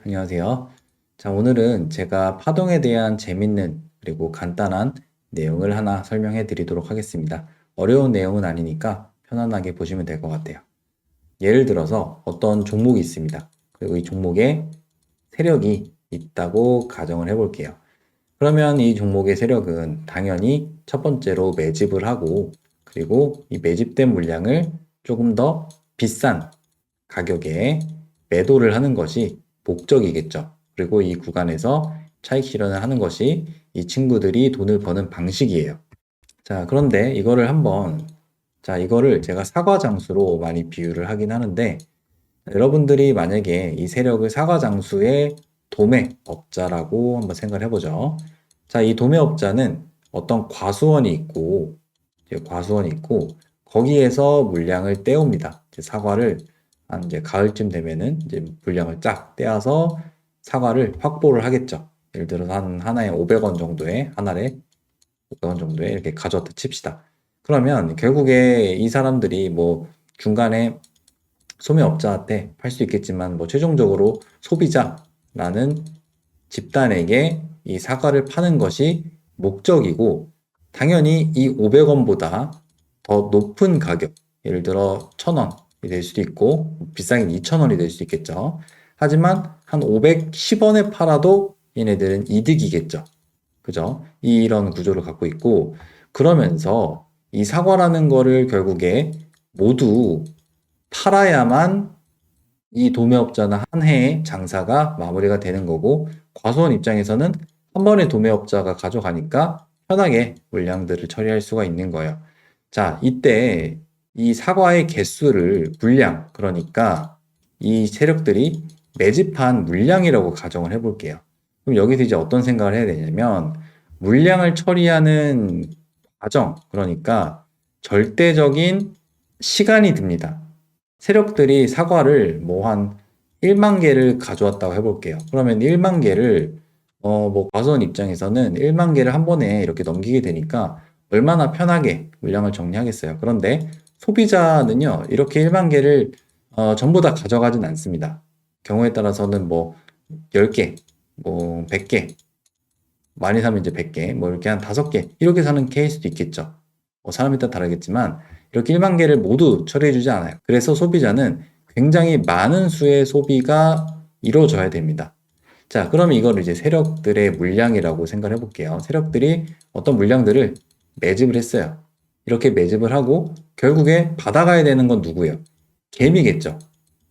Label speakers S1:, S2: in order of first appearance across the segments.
S1: 안녕하세요. 자, 오늘은 제가 파동에 대한 재밌는 그리고 간단한 내용을 하나 설명해 드리도록 하겠습니다. 어려운 내용은 아니니까 편안하게 보시면 될 것 같아요. 예를 들어서 어떤 종목이 있습니다. 그리고 이 종목에 세력이 있다고 가정을 해 볼게요. 그러면 이 종목의 세력은 당연히 첫 번째로 매집을 하고, 그리고 이 매집된 물량을 조금 더 비싼 가격에 매도를 하는 것이 목적이겠죠. 그리고 이 구간에서 차익 실현을 하는 것이 이 친구들이 돈을 버는 방식이에요. 자, 그런데 이거를 제가 사과 장수로 많이 비유를 하긴 하는데, 여러분들이 만약에 이 세력을 사과 장수의 도매업자라고 한번 생각을 해보죠. 자, 이 도매업자는 어떤 과수원이 있고, 거기에서 물량을 떼옵니다. 이제 사과를 한 이제 가을쯤 되면은 이제 물량을 쫙 떼어서 사과를 확보를 하겠죠. 예를 들어서 한 하나에 500원 정도에, 한 알에 500원 정도에 이렇게 가져왔다 칩시다. 그러면 결국에 이 사람들이 뭐 중간에 소매업자한테 팔 수 있겠지만 뭐 최종적으로 소비자라는 집단에게 이 사과를 파는 것이 목적이고, 당연히 이 500원보다 더 높은 가격, 예를 들어 1000원이 될 수도 있고 비싸긴 2000원이 될 수도 있겠죠. 하지만 한 510원에 팔아도 얘네들은 이득이겠죠. 그죠? 이런 구조를 갖고 있고, 그러면서 이 사과라는 거를 결국에 모두 팔아야만 이 도매업자는 한 해의 장사가 마무리가 되는 거고, 과수원 입장에서는 한 번에 도매업자가 가져가니까 편하게 물량들을 처리할 수가 있는 거예요. 자, 이때 이 사과의 물량, 그러니까 이 세력들이 매집한 물량이라고 가정을 해볼게요. 그럼 여기서 이제 어떤 생각을 해야 되냐면, 물량을 처리하는 과정, 그러니까 절대적인 시간이 듭니다. 세력들이 사과를 뭐 한 1만 개를 가져왔다고 해볼게요. 그러면 1만 개를 뭐 과수원 입장에서는 1만 개를 한 번에 이렇게 넘기게 되니까 얼마나 편하게 물량을 정리하겠어요. 그런데 소비자는요, 이렇게 1만 개를 전부 다 가져가진 않습니다. 경우에 따라서는 뭐 10개, 뭐 100개, 많이 사면 이제 100개, 뭐 이렇게 한 5개, 이렇게 사는 케이스도 있겠죠. 사람에 따라 다르겠지만, 이렇게 1만 개를 모두 처리해주지 않아요. 그래서 소비자는 굉장히 많은 수의 소비가 이루어져야 됩니다. 자, 그러면 이거를 이제 세력들의 물량이라고 생각을 해볼게요. 세력들이 어떤 물량들을 매집을 했어요. 이렇게 매집을 하고, 결국에 받아가야 되는 건 누구예요? 개미겠죠.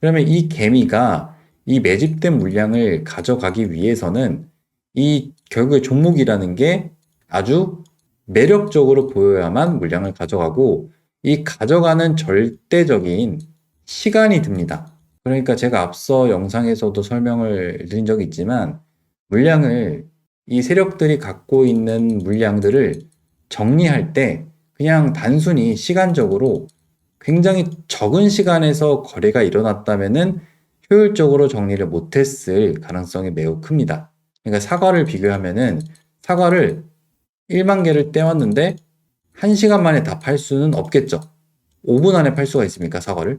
S1: 그러면 이 개미가 이 매집된 물량을 가져가기 위해서는 이 결국에 종목이라는 게 아주 매력적으로 보여야만 물량을 가져가고, 이 가져가는 절대적인 시간이 듭니다. 그러니까 제가 앞서 영상에서도 설명을 드린 적이 있지만, 물량을 이 세력들이 갖고 있는 물량들을 정리할 때 그냥 단순히 시간적으로 굉장히 적은 시간에서 거래가 일어났다면은 효율적으로 정리를 못했을 가능성이 매우 큽니다. 그러니까 사과를 비교하면은, 사과를 1만 개를 떼왔는데 1시간 만에 다 팔 수는 없겠죠. 5분 안에 팔 수가 있습니까, 사과를?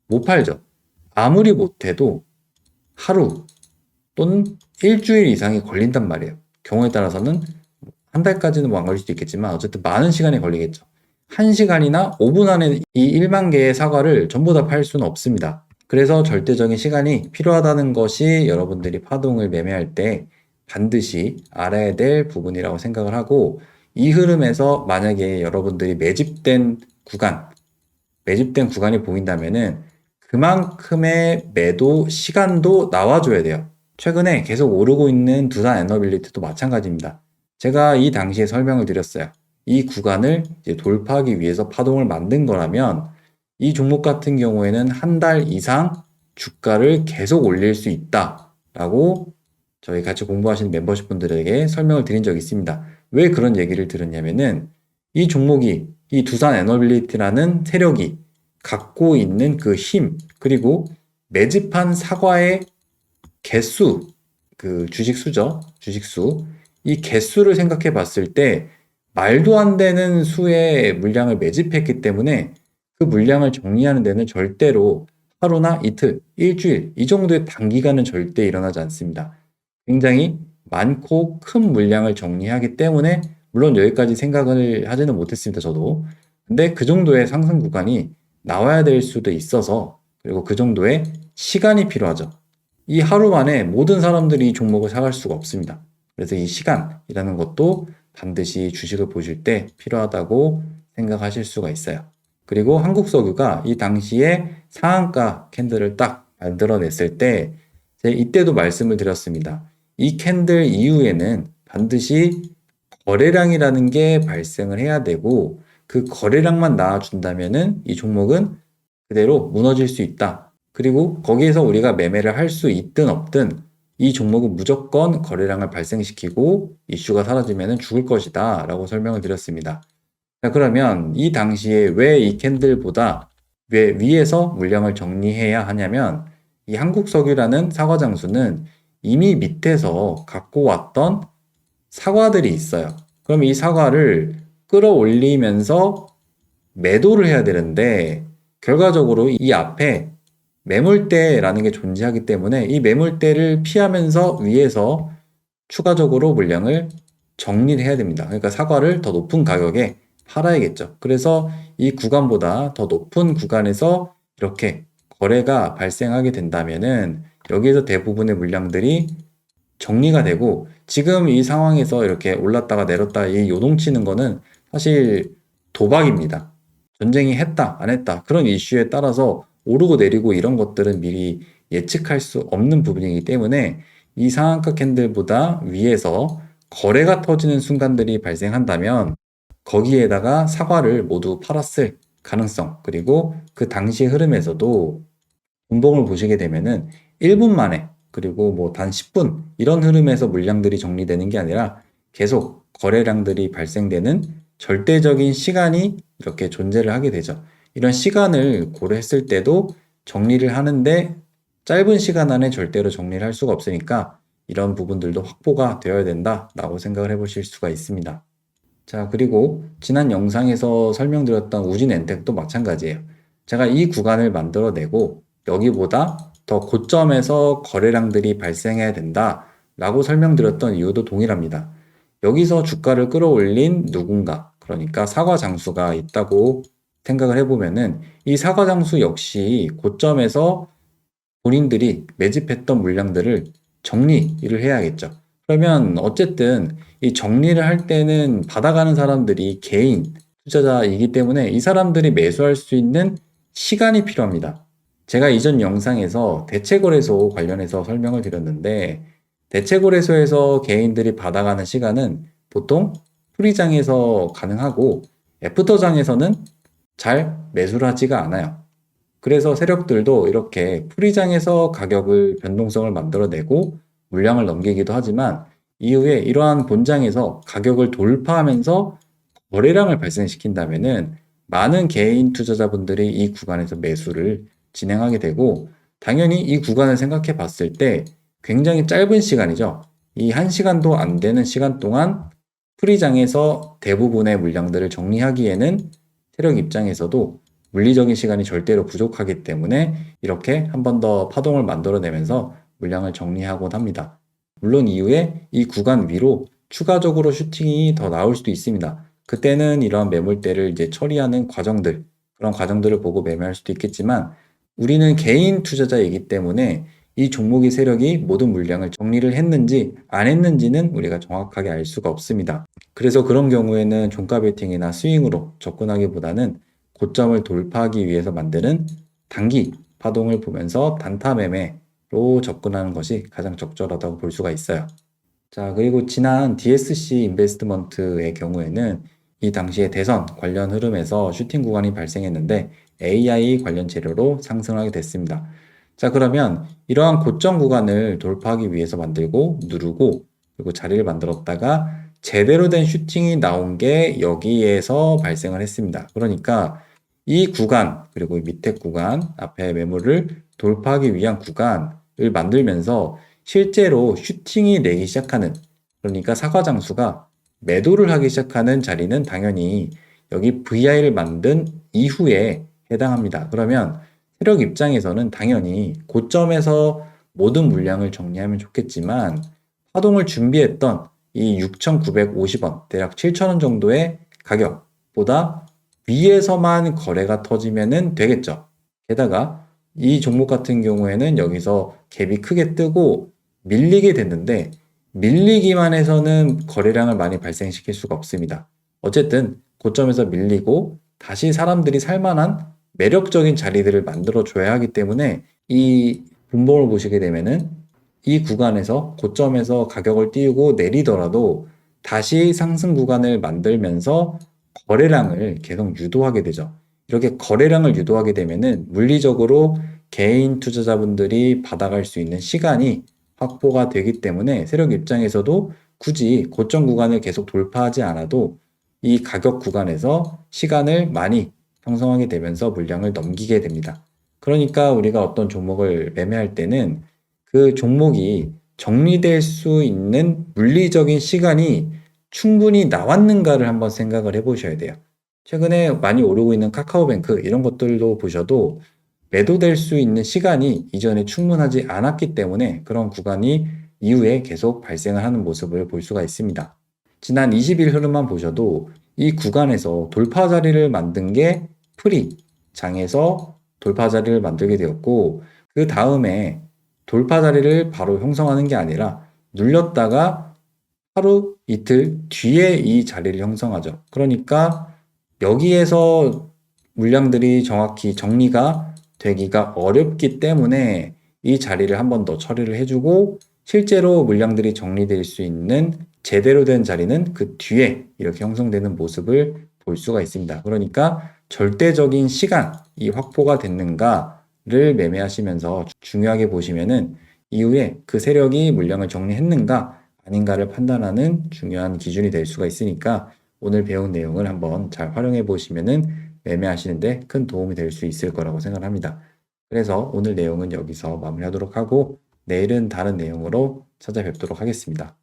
S1: 못 팔죠. 아무리 못해도 하루 또는 일주일 이상이 걸린단 말이에요. 경우에 따라서는 한 달까지는 뭐 안 걸릴 수도 있겠지만 어쨌든 많은 시간이 걸리겠죠. 1시간이나 5분 안에 이 1만 개의 사과를 전부 다 팔 수는 없습니다. 그래서 절대적인 시간이 필요하다는 것이 여러분들이 파동을 매매할 때 반드시 알아야 될 부분이라고 생각을 하고, 이 흐름에서 만약에 여러분들이 매집된 구간이 보인다면은 그만큼의 매도 시간도 나와줘야 돼요. 최근에 계속 오르고 있는 두산 에너빌리티도 마찬가지입니다. 제가 이 당시에 설명을 드렸어요. 이 구간을 이제 돌파하기 위해서 파동을 만든 거라면 이 종목 같은 경우에는 한 달 이상 주가를 계속 올릴 수 있다라고 저희 같이 공부하시는 멤버십 분들에게 설명을 드린 적이 있습니다. 왜 그런 얘기를 들었냐면은, 이 두산 에너빌리티라는 세력이 갖고 있는 그 힘, 그리고 매집한 사과의 개수, 그 주식수죠. 주식수. 이 개수를 생각해 봤을 때 말도 안 되는 수의 물량을 매집했기 때문에 그 물량을 정리하는 데는 절대로 하루나 이틀, 일주일 이 정도의 단기간은 절대 일어나지 않습니다. 굉장히 많고 큰 물량을 정리하기 때문에 물론 여기까지 생각을 하지는 못했습니다. 저도. 근데 그 정도의 상승 구간이 나와야 될 수도 있어서 그리고 그 정도의 시간이 필요하죠. 이 하루 만에 모든 사람들이 이 종목을 사갈 수가 없습니다. 그래서 이 시간이라는 것도 반드시 주식을 보실 때 필요하다고 생각하실 수가 있어요. 그리고 한국석유가 이 당시에 상한가 캔들을 딱 만들어냈을 때 이때도 말씀을 드렸습니다. 이 캔들 이후에는 반드시 거래량이라는 게 발생을 해야 되고 그 거래량만 나와준다면은 이 종목은 그대로 무너질 수 있다. 그리고 거기에서 우리가 매매를 할 수 있든 없든 이 종목은 무조건 거래량을 발생시키고 이슈가 사라지면 죽을 것이다 라고 설명을 드렸습니다. 자, 그러면 이 당시에 왜 이 캔들보다 왜 위에서 물량을 정리해야 하냐면 이 한국석유라는 사과 장수는 이미 밑에서 갖고 왔던 사과들이 있어요. 그럼 이 사과를 끌어올리면서 매도를 해야 되는데 결과적으로 이 앞에 매물대라는 게 존재하기 때문에 이 매물대를 피하면서 위에서 추가적으로 물량을 정리를 해야 됩니다. 그러니까 사과를 더 높은 가격에 팔아야겠죠. 그래서 이 구간보다 더 높은 구간에서 이렇게 거래가 발생하게 된다면은 여기에서 대부분의 물량들이 정리가 되고 지금 이 상황에서 이렇게 올랐다가 내렸다 이 요동치는 거는 사실 도박입니다. 전쟁이 했다, 안 했다. 그런 이슈에 따라서 오르고 내리고 이런 것들은 미리 예측할 수 없는 부분이기 때문에 이 상한가 캔들보다 위에서 거래가 터지는 순간들이 발생한다면 거기에다가 사과를 모두 팔았을 가능성, 그리고 그 당시 흐름에서도 분봉을 보시게 되면은 1분 만에 그리고 뭐 단 10분 이런 흐름에서 물량들이 정리되는 게 아니라 계속 거래량들이 발생되는 절대적인 시간이 이렇게 존재를 하게 되죠. 이런 시간을 고려했을 때도 정리를 하는데 짧은 시간 안에 절대로 정리를 할 수가 없으니까 이런 부분들도 확보가 되어야 된다라고 생각을 해보실 수가 있습니다. 자, 그리고 지난 영상에서 설명드렸던 우진엔텍도 마찬가지예요. 제가 이 구간을 만들어내고 여기보다 더 고점에서 거래량들이 발생해야 된다라고 설명드렸던 이유도 동일합니다. 여기서 주가를 끌어올린 누군가, 그러니까 사과 장수가 있다고 생각을 해보면은 이 사과 장수 역시 고점에서 본인들이 매집했던 물량들을 정리를 해야겠죠. 그러면 어쨌든 이 정리를 할 때는 받아가는 사람들이 개인 투자자이기 때문에 이 사람들이 매수할 수 있는 시간이 필요합니다. 제가 이전 영상에서 대체거래소 관련해서 설명을 드렸는데 대체거래소에서 개인들이 받아가는 시간은 보통 프리장에서 가능하고 애프터장에서는 잘 매수를 하지가 않아요. 그래서 세력들도 이렇게 프리장에서 가격을 변동성을 만들어내고 물량을 넘기기도 하지만 이후에 이러한 본장에서 가격을 돌파하면서 거래량을 발생시킨다면은 많은 개인 투자자분들이 이 구간에서 매수를 진행하게 되고 당연히 이 구간을 생각해 봤을 때 굉장히 짧은 시간이죠. 이 1시간도 안 되는 시간 동안 프리장에서 대부분의 물량들을 정리하기에는 세력 입장에서도 물리적인 시간이 절대로 부족하기 때문에 이렇게 한 번 더 파동을 만들어내면서 물량을 정리하곤 합니다. 물론 이후에 이 구간 위로 추가적으로 슈팅이 더 나올 수도 있습니다. 그때는 이런 매물대를 이제 처리하는 과정들, 그런 과정들을 보고 매매할 수도 있겠지만 우리는 개인 투자자이기 때문에 이 종목의 세력이 모든 물량을 정리를 했는지 안 했는지는 우리가 정확하게 알 수가 없습니다. 그래서 그런 경우에는 종가 베팅이나 스윙으로 접근하기보다는 고점을 돌파하기 위해서 만드는 단기 파동을 보면서 단타 매매로 접근하는 것이 가장 적절하다고 볼 수가 있어요. 자, 그리고 지난 DSC 인베스트먼트의 경우에는 이 당시에 대선 관련 흐름에서 슈팅 구간이 발생했는데 AI 관련 재료로 상승하게 됐습니다. 자, 그러면 이러한 고점 구간을 돌파하기 위해서 만들고 누르고 그리고 자리를 만들었다가 제대로 된 슈팅이 나온 게 여기에서 발생을 했습니다. 그러니까 이 구간 그리고 밑에 구간 앞에 매물을 돌파하기 위한 구간을 만들면서 실제로 슈팅이 내기 시작하는 그러니까 사과 장수가 매도를 하기 시작하는 자리는 당연히 여기 VI를 만든 이후에 해당합니다. 그러면 세력 입장에서는 당연히 고점에서 모든 물량을 정리하면 좋겠지만 파동을 준비했던 이 6,950원, 대략 7,000원 정도의 가격보다 위에서만 거래가 터지면 되겠죠. 게다가 이 종목 같은 경우에는 여기서 갭이 크게 뜨고 밀리게 됐는데 밀리기만 해서는 거래량을 많이 발생시킬 수가 없습니다. 어쨌든 고점에서 밀리고 다시 사람들이 살만한 매력적인 자리들을 만들어 줘야 하기 때문에 이 분봉을 보시게 되면은 이 구간에서 고점에서 가격을 띄우고 내리더라도 다시 상승 구간을 만들면서 거래량을 계속 유도하게 되죠. 이렇게 거래량을 유도하게 되면은 물리적으로 개인 투자자분들이 받아갈 수 있는 시간이 확보가 되기 때문에 세력 입장에서도 굳이 고점 구간을 계속 돌파하지 않아도 이 가격 구간에서 시간을 많이 형성하게 되면서 물량을 넘기게 됩니다. 그러니까 우리가 어떤 종목을 매매할 때는 그 종목이 정리될 수 있는 물리적인 시간이 충분히 나왔는가를 한번 생각을 해보셔야 돼요. 최근에 많이 오르고 있는 카카오뱅크 이런 것들도 보셔도 매도될 수 있는 시간이 이전에 충분하지 않았기 때문에 그런 구간이 이후에 계속 발생을 하는 모습을 볼 수가 있습니다. 지난 20일 흐름만 보셔도 이 구간에서 돌파 자리를 만든 게 프리 장에서 돌파 자리를 만들게 되었고 그 다음에 돌파 자리를 바로 형성하는 게 아니라 눌렸다가 하루 이틀 뒤에 이 자리를 형성하죠. 그러니까 여기에서 물량들이 정확히 정리가 되기가 어렵기 때문에 이 자리를 한 번 더 처리를 해주고 실제로 물량들이 정리될 수 있는 제대로 된 자리는 그 뒤에 이렇게 형성되는 모습을 볼 수가 있습니다. 그러니까 절대적인 시간이 확보가 됐는가를 매매하시면서 중요하게 보시면은 이후에 그 세력이 물량을 정리했는가 아닌가를 판단하는 중요한 기준이 될 수가 있으니까 오늘 배운 내용을 한번 잘 활용해 보시면은 매매하시는데 큰 도움이 될 수 있을 거라고 생각합니다. 그래서 오늘 내용은 여기서 마무리하도록 하고 내일은 다른 내용으로 찾아뵙도록 하겠습니다.